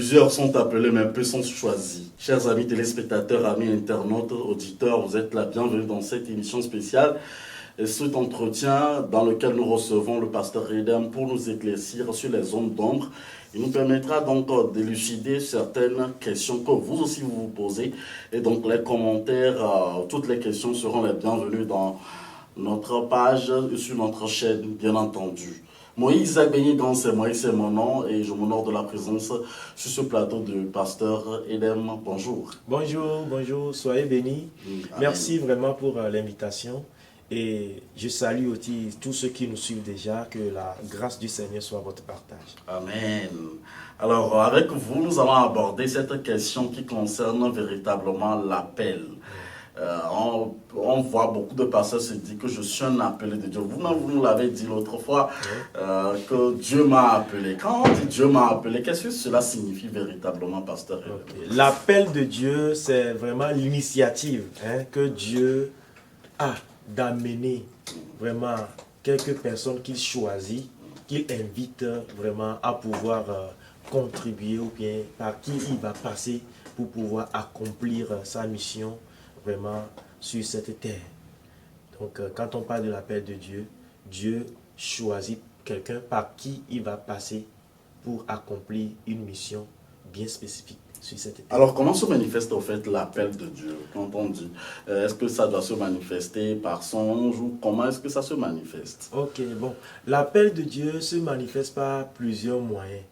Plusieurs sont appelés, mais peu sont choisis. Chers amis téléspectateurs, amis internautes, auditeurs, vous êtes la bienvenue dans cette émission spéciale. Et cet entretien dans lequel nous recevons le pasteur Edem pour nous éclaircir sur les zones d'ombre. Il nous permettra donc d'élucider certaines questions que vous aussi vous posez. Et donc les commentaires, toutes les questions seront les bienvenues dans notre page et sur notre chaîne, bien entendu. Moïse Agbenygan, c'est Moïse, c'est mon nom et je m'honore de la présence sur ce plateau de pasteur Edem. Bonjour. Bonjour, soyez bénis. Merci vraiment pour l'invitation. Et je salue aussi tous ceux qui nous suivent déjà, que la grâce du Seigneur soit votre partage. Amen. Alors, avec vous, nous allons aborder cette question qui concerne véritablement l'appel. On voit beaucoup de pasteurs se dire que je suis un appelé de Dieu. Vous nous l'avez dit l'autre fois, que Dieu m'a appelé. Quand on dit Dieu m'a appelé, qu'est-ce que cela signifie véritablement, pasteur? L'appel de Dieu, c'est vraiment l'initiative que Dieu a d'amener vraiment quelques personnes qu'il choisit, qu'il invite vraiment à pouvoir contribuer ou bien par qui il va passer pour pouvoir accomplir sa mission vraiment sur cette terre. Donc quand on parle de l'appel de Dieu, Dieu choisit quelqu'un par qui il va passer pour accomplir une mission bien spécifique sur cette terre. Alors comment se manifeste en fait l'appel de Dieu quand on dit est-ce que ça doit se manifester par songe ou comment est-ce que ça se manifeste? Ok, bon. L'appel de Dieu se manifeste par plusieurs moyens.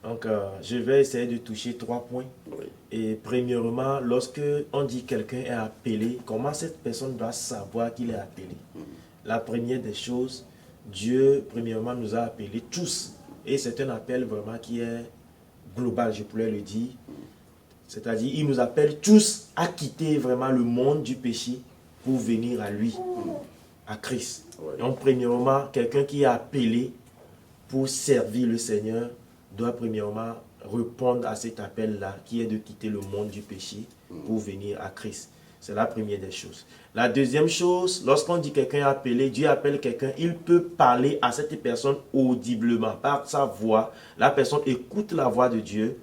Donc, je vais essayer de toucher 3 points. Oui. Et premièrement, lorsque on dit quelqu'un est appelé, comment cette personne doit savoir qu'il est appelé? La première des choses, Dieu, premièrement, nous a appelés tous. Et c'est un appel vraiment qui est global, je pourrais le dire. C'est-à-dire, il nous appelle tous à quitter vraiment le monde du péché pour venir à lui, à Christ. Oui. Donc, premièrement, quelqu'un qui est appelé pour servir le Seigneur doit premièrement répondre à cet appel-là, qui est de quitter le monde du péché pour venir à Christ. C'est la première des choses. La deuxième chose, lorsqu'on dit quelqu'un est appelé, Dieu appelle quelqu'un, il peut parler à cette personne audiblement, par sa voix. La personne écoute la voix de Dieu,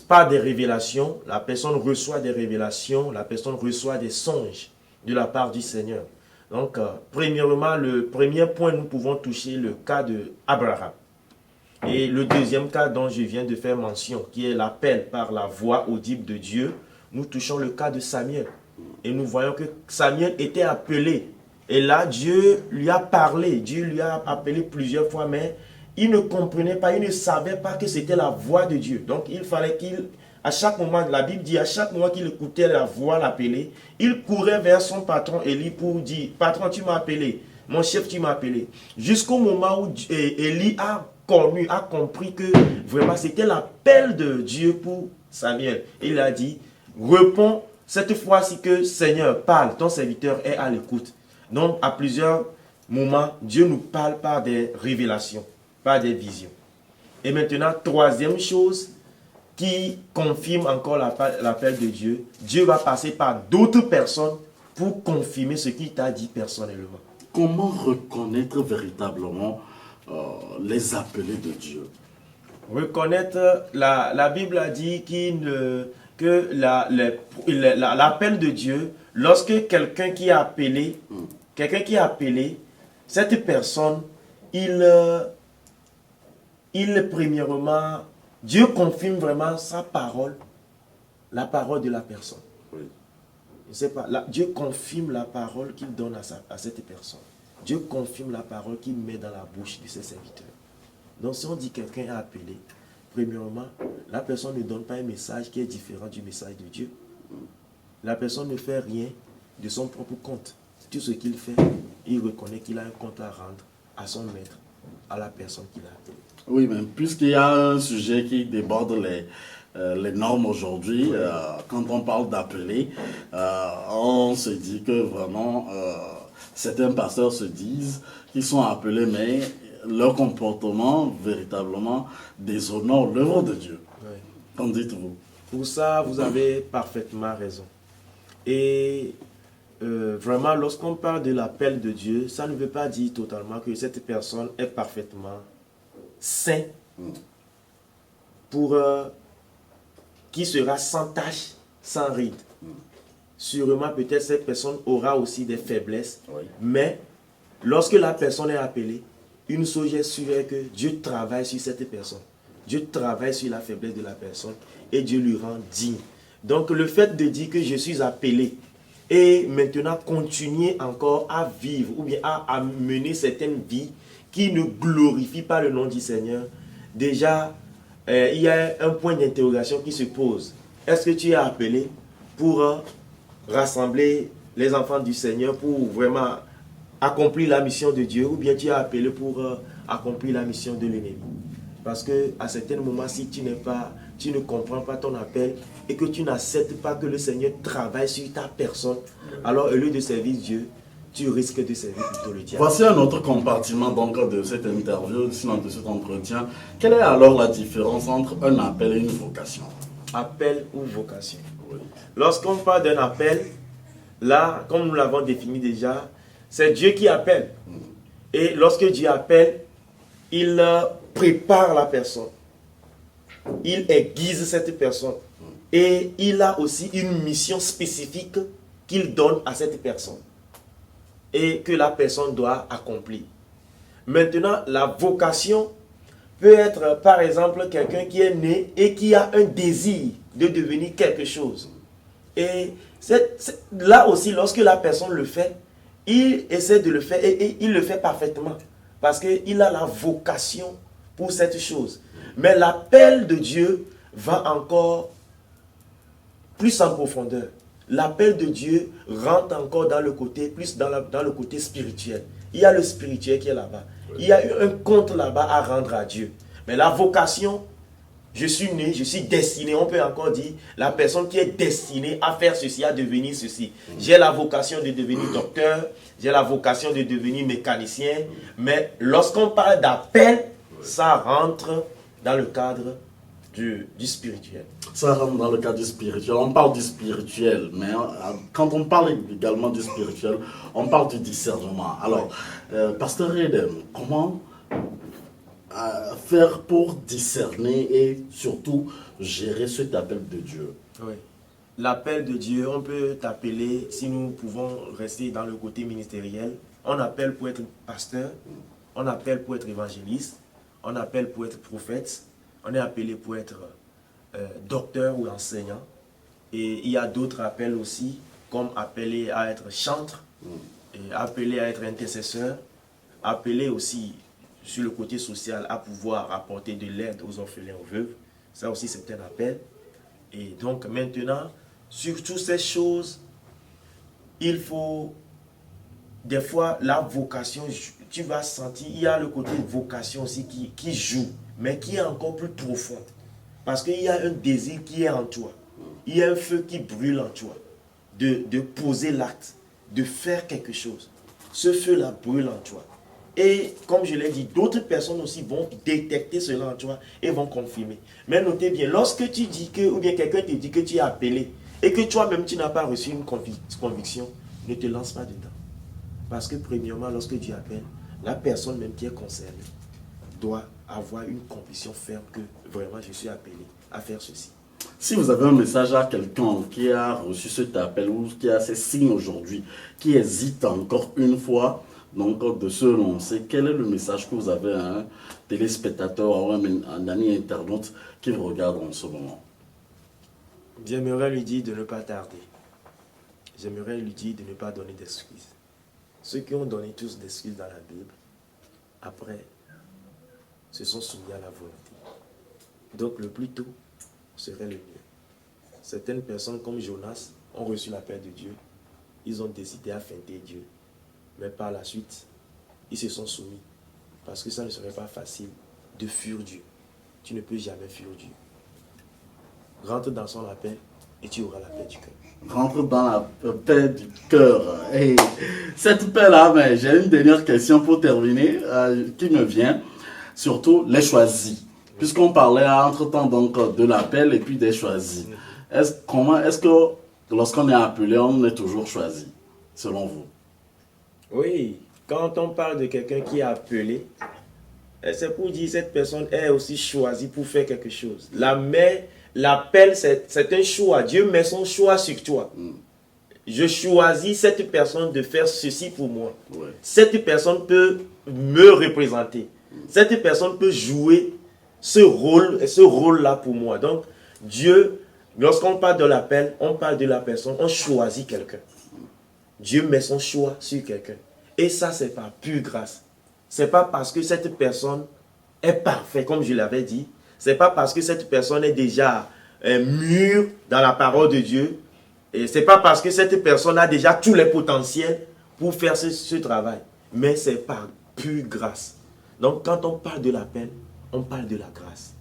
par des révélations. La personne reçoit des révélations, la personne reçoit des songes de la part du Seigneur. Donc, premièrement, le premier point, nous pouvons toucher le cas d'Abraham. Et le deuxième cas dont je viens de faire mention, qui est l'appel par la voix audible de Dieu, nous touchons le cas de Samuel. Et nous voyons que Samuel était appelé. Et là, Dieu lui a parlé, Dieu lui a appelé plusieurs fois, mais il ne comprenait pas, il ne savait pas que c'était la voix de Dieu. Donc, il fallait qu'il, à chaque moment, la Bible dit, à chaque moment qu'il écoutait la voix l'appeler, il courait vers son patron Élie pour dire, patron, tu m'as appelé, mon chef, tu m'as appelé. Jusqu'au moment où Élie a compris que vraiment c'était l'appel de Dieu pour Samuel. Il a dit, réponds cette fois-ci que Seigneur parle, ton serviteur est à l'écoute. Donc à plusieurs moments, Dieu nous parle par des révélations, par des visions. Et maintenant, troisième chose qui confirme encore l'appel de Dieu, Dieu va passer par d'autres personnes pour confirmer ce qu'il t'a dit personnellement. Comment reconnaître véritablement les appelés de Dieu? Reconnaître, la Bible a dit que l'appel de Dieu, lorsque quelqu'un qui est appelé, cette personne, premièrement, Dieu confirme vraiment sa parole, la parole de la personne. Oui. Je sais pas, Dieu confirme la parole qu'il donne à cette personne. Dieu confirme la parole qu'il met dans la bouche de ses serviteurs. Donc si on dit quelqu'un est appelé, premièrement, la personne ne donne pas un message qui est différent du message de Dieu. La personne ne fait rien de son propre compte. Tout ce qu'il fait, il reconnaît qu'il a un compte à rendre à son maître, à la personne qu'il a appelée. Oui, mais puisqu'il y a un sujet qui déborde les normes aujourd'hui, quand on parle d'appeler, on se dit que vraiment certains pasteurs se disent qu'ils sont appelés, mais leur comportement véritablement déshonore l'œuvre de Dieu. Oui. Qu'en dites-vous? Pour ça, vous avez parfaitement raison. Et vraiment, lorsqu'on parle de l'appel de Dieu, ça ne veut pas dire totalement que cette personne est parfaitement sainte pour qui sera sans tache, sans ride. Sûrement, peut-être cette personne aura aussi des faiblesses, Oui. mais lorsque la personne est appelée, une chose est sûre est que Dieu travaille sur cette personne. Dieu travaille sur la faiblesse de la personne et Dieu lui rend digne. Donc le fait de dire que je suis appelé et maintenant continuer encore à vivre ou bien à mener certaines vies qui ne glorifient pas le nom du Seigneur, déjà il y a un point d'interrogation qui se pose. Est-ce que tu es appelé pour rassembler les enfants du Seigneur pour vraiment accomplir la mission de Dieu, ou bien tu es appelé pour accomplir la mission de l'ennemi? Parce que à certains moments, si tu ne comprends pas ton appel et que tu n'acceptes pas que le Seigneur travaille sur ta personne, alors au lieu de servir Dieu, tu risques de servir plutôt le diable. Voici un autre compartiment donc de cette interview, sinon de cet entretien. Quelle est alors la différence entre un appel et une vocation? Appel ou vocation. Oui. Lorsqu'on parle d'un appel, là, comme nous l'avons défini déjà, c'est Dieu qui appelle. Et lorsque Dieu appelle, il prépare la personne. Il aiguise cette personne. Et il a aussi une mission spécifique qu'il donne à cette personne. Et que la personne doit accomplir. Maintenant, la vocation peut être, par exemple, quelqu'un qui est né et qui a un désir de devenir quelque chose. Et là aussi, lorsque la personne le fait, il essaie de le faire et il le fait parfaitement. Parce qu'il a la vocation pour cette chose. Mais l'appel de Dieu va encore plus en profondeur. L'appel de Dieu rentre encore dans le côté, plus dans le côté spirituel. Il y a le spirituel qui est là-bas. Il y a un compte là-bas à rendre à Dieu. Mais la vocation, je suis né, je suis destiné, on peut encore dire, la personne qui est destinée à faire ceci, à devenir ceci. J'ai la vocation de devenir docteur, j'ai la vocation de devenir mécanicien, mais lorsqu'on parle d'appel, ça rentre dans le cadre du spirituel. Ça rentre dans le cadre du spirituel. On parle du spirituel, mais quand on parle également du spirituel, on parle du discernement. Alors, Pasteur Redem, comment faire pour discerner et surtout gérer cet appel de Dieu? Oui. L'appel de Dieu, on peut t'appeler, si nous pouvons rester dans le côté ministériel, on appelle pour être pasteur, on appelle pour être évangéliste, on appelle pour être prophète, on est appelé pour être docteur ou enseignant. Et il y a d'autres appels aussi, comme appelé à être chantre, et appelé à être intercesseur, appelé aussi sur le côté social à pouvoir apporter de l'aide aux orphelins, aux veuves. Ça aussi c'est un appel. Et donc maintenant, sur toutes ces choses, il faut, des fois, la vocation, tu vas sentir, il y a le côté vocation aussi qui joue, mais qui est encore plus profond. Parce qu'il y a un désir qui est en toi. Il y a un feu qui brûle en toi. De poser l'acte, de faire quelque chose. Ce feu-là brûle en toi. Et comme je l'ai dit, d'autres personnes aussi vont détecter cela en toi et vont confirmer. Mais notez bien, lorsque tu dis que, ou bien quelqu'un te dit que tu es appelé et que toi-même tu n'as pas reçu une conviction, ne te lance pas dedans. Parce que premièrement, lorsque Dieu appelle, la personne même qui est concernée doit avoir une conviction ferme que vraiment je suis appelé à faire ceci. Si vous avez un message à quelqu'un qui a reçu cet appel ou qui a ces signes aujourd'hui, qui hésite encore une fois donc de se lancer, quel est le message que vous avez à un téléspectateur ou un ami internaute qui vous regarde en ce moment? J'aimerais lui dire de ne pas tarder. J'aimerais lui dire de ne pas donner d'excuses. Ceux qui ont donné tous d'excuses dans la Bible, après, se sont soumis à la volonté. Donc le plus tôt serait le mieux. Certaines personnes comme Jonas ont reçu l'appel de Dieu. Ils ont décidé à feinter Dieu. Mais par la suite, ils se sont soumis. Parce que ça ne serait pas facile de fuir Dieu. Tu ne peux jamais fuir Dieu. Rentre dans son appel et tu auras la paix du cœur. Rentre dans la paix du cœur. Et cette paix-là, mais j'ai une dernière question pour terminer qui me vient. Surtout les choisis. Puisqu'on parlait entre-temps donc de l'appel et puis des choisis. Est-ce que lorsqu'on est appelé, on est toujours choisi, selon vous? Oui, quand on parle de quelqu'un qui est appelé, c'est pour dire que cette personne est aussi choisie pour faire quelque chose. l'appel, c'est un choix. Dieu met son choix sur toi. Je choisis cette personne de faire ceci pour moi. Ouais. Cette personne peut me représenter. Cette personne peut jouer ce rôle-là pour moi. Donc, Dieu, lorsqu'on parle de l'appel, on parle de la personne, on choisit quelqu'un. Dieu met son choix sur quelqu'un. Et ça, c'est par pure grâce. C'est pas parce que cette personne est parfaite, comme je l'avais dit. C'est pas parce que cette personne est déjà mûre dans la parole de Dieu. Et c'est pas parce que cette personne a déjà tous les potentiels pour faire ce travail. Mais c'est par pure grâce. Donc, quand on parle de l'appel, on parle de la grâce.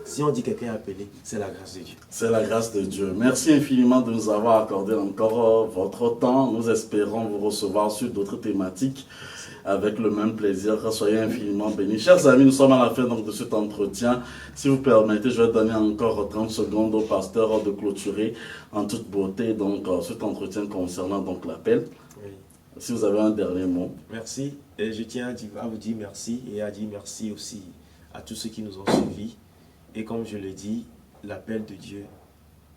Si on dit quelqu'un est appelé, c'est la grâce de Dieu. C'est la grâce de Dieu. Merci infiniment de nous avoir accordé encore votre temps. Nous espérons vous recevoir sur d'autres thématiques avec le même plaisir. Soyez infiniment bénis. Chers amis, nous sommes à la fin donc, de cet entretien. Si vous permettez, je vais donner encore 30 secondes au pasteur de clôturer en toute beauté donc, cet entretien concernant donc, l'appel. Oui. Si vous avez un dernier mot. Merci. Et je tiens à vous dire merci et à dire merci aussi à tous ceux qui nous ont suivis. Et comme je le dis, l'appel de Dieu,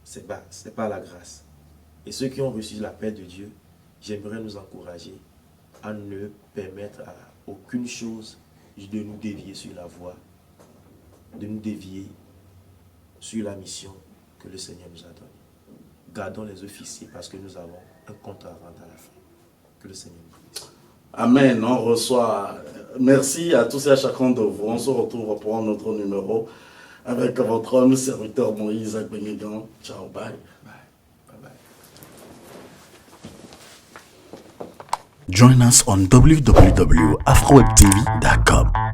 c'est pas la grâce. Et ceux qui ont reçu l'appel de Dieu, j'aimerais nous encourager à ne permettre à aucune chose de nous dévier sur la voie, de nous dévier sur la mission que le Seigneur nous a donnée. Gardons les yeux fixés parce que nous avons un compte à rendre à la fin. Que le Seigneur nous bénisse. Amen. On reçoit. Merci à tous et à chacun de vous. On se retrouve pour un autre numéro avec votre homme, serviteur Moïse Agbenguigan. Ciao, bye. Bye. Join us on www.afrowebtv.com.